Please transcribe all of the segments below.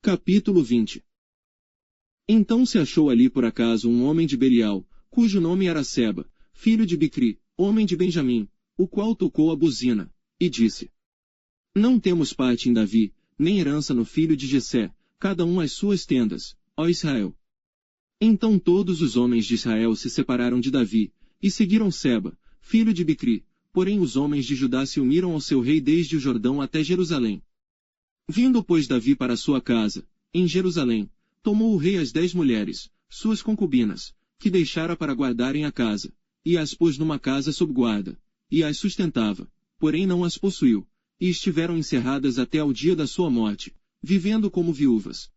Capítulo 20. Então se achou ali por acaso um homem de Belial, cujo nome era Seba, filho de Bicri, homem de Benjamim, o qual tocou a buzina, e disse: Não temos parte em Davi, nem herança no filho de Jessé, cada um às suas tendas, ó Israel. Então todos os homens de Israel se separaram de Davi, e seguiram Seba, filho de Bicri, porém os homens de Judá se uniram ao seu rei desde o Jordão até Jerusalém. Vindo pois Davi para sua casa, em Jerusalém, tomou o rei as 10 mulheres, suas concubinas, que deixara para guardarem a casa, e as pôs numa casa sob guarda, e as sustentava, porém não as possuiu, e estiveram encerradas até ao dia da sua morte, vivendo como viúvas.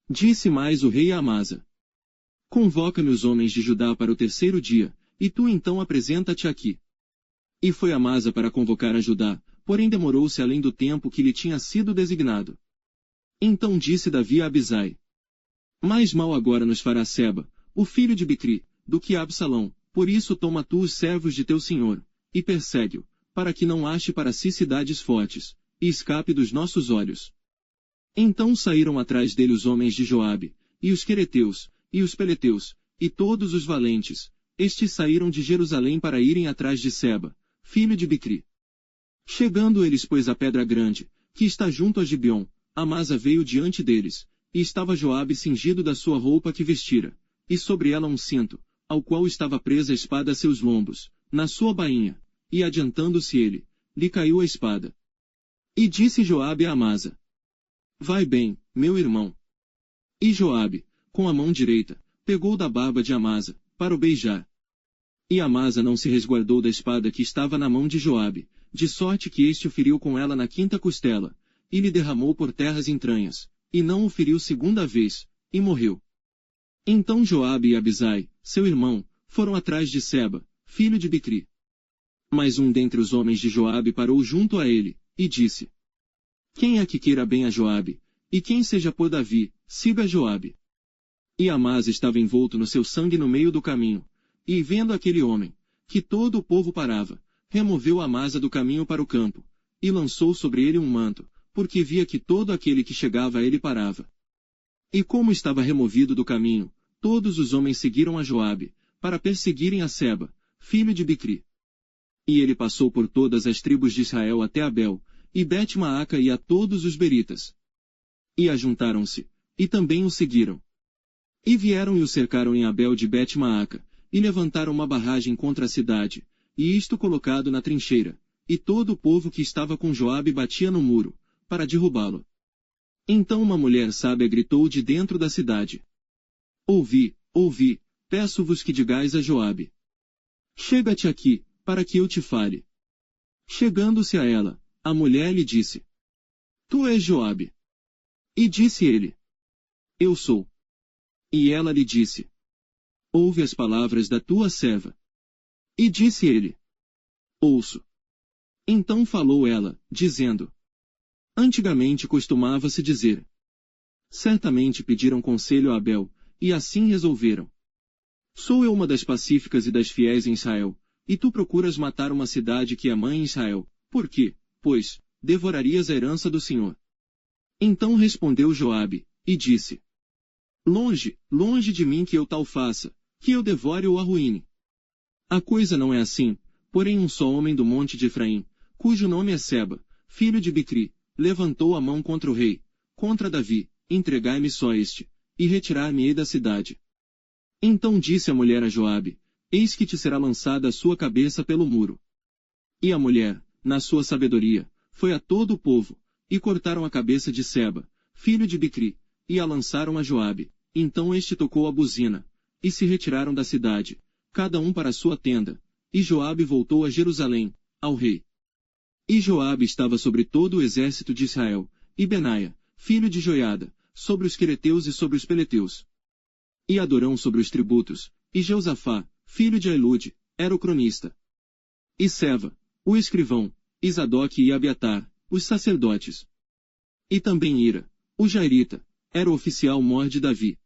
Disse mais o rei a Amasa: Convoca-me os homens de Judá para o terceiro dia, e tu então apresenta-te aqui. E foi Amasa para convocar a Judá, porém demorou-se além do tempo que lhe tinha sido designado. Então disse Davi a Abisai: Mais mal agora nos fará Seba, o filho de Bicri, do que Absalão, por isso toma tu os servos de teu senhor, e persegue-o, para que não ache para si cidades fortes, e escape dos nossos olhos. Então saíram atrás dele os homens de Joabe, e os quereteus, e os peleteus, e todos os valentes, estes saíram de Jerusalém para irem atrás de Seba, filho de Bicri. Chegando eles pois à pedra grande, que está junto a Gibeon, Amasa veio diante deles, e estava Joabe cingido da sua roupa que vestira, e sobre ela um cinto, ao qual estava presa a espada a seus lombos, na sua bainha, e adiantando-se ele, lhe caiu a espada. E disse Joabe a Amasa: Vai bem, meu irmão. E Joabe, com a mão direita, pegou da barba de Amasa, para o beijar. E Amasa não se resguardou da espada que estava na mão de Joabe, de sorte que este o feriu com ela na quinta costela, e lhe derramou por terra as entranhas, e não o feriu segunda vez, e morreu. Então Joabe e Abisai, seu irmão, foram atrás de Seba, filho de Bicri. Mas um dentre os homens de Joabe parou junto a ele, e disse: Quem é que queira bem a Joabe, e quem seja por Davi, siga Joabe. E Amasa estava envolto no seu sangue no meio do caminho, e vendo aquele homem, que todo o povo parava, removeu Amasa do caminho para o campo, e lançou sobre ele um manto, porque via que todo aquele que chegava a ele parava. E como estava removido do caminho, todos os homens seguiram a Joabe, para perseguirem a Seba, filho de Bicri. E ele passou por todas as tribos de Israel até Abel, e Bet-Maaca e a todos os beritas. E ajuntaram-se, e também o seguiram. E vieram e o cercaram em Abel de Bet-Maaca, e levantaram uma barragem contra a cidade, e isto colocado na trincheira, e todo o povo que estava com Joabe batia no muro, para derrubá-lo. Então uma mulher sábia gritou de dentro da cidade: Ouvi, ouvi, peço-vos que digais a Joabe: Chega-te aqui, para que eu te fale. Chegando-se a ela, a mulher lhe disse: Tu és Joabe. E disse ele: Eu sou. E ela lhe disse: Ouve as palavras da tua serva. E disse ele: Ouço. Então falou ela, dizendo: Antigamente costumava-se dizer: Certamente pediram conselho a Abel, e assim resolveram. Sou eu uma das pacíficas e das fiéis em Israel, e tu procuras matar uma cidade que é mãe em Israel, por quê, pois, devorarias a herança do Senhor? Então respondeu Joabe, e disse: Longe, longe de mim que eu tal faça, que eu devore ou arruíne. A coisa não é assim, porém um só homem do monte de Efraim, cujo nome é Seba, filho de Bicri, levantou a mão contra o rei, contra Davi: Entregai-me só este, e retirar-me-ei da cidade. Então disse a mulher a Joabe: Eis que te será lançada a sua cabeça pelo muro. E a mulher, na sua sabedoria, foi a todo o povo, e cortaram a cabeça de Seba, filho de Bicri, e a lançaram a Joabe. Então este tocou a buzina, e se retiraram da cidade, cada um para a sua tenda, e Joabe voltou a Jerusalém, ao rei. E Joabe estava sobre todo o exército de Israel, e Benaia, filho de Joiada, sobre os quereteus e sobre os peleteus. E Adorão sobre os tributos, e Jeosafá, filho de Ailude, era o cronista. E Seva, o escrivão, e Zadoque e Abiatar, os sacerdotes. E também Ira, o jairita, era o oficial mor de Davi.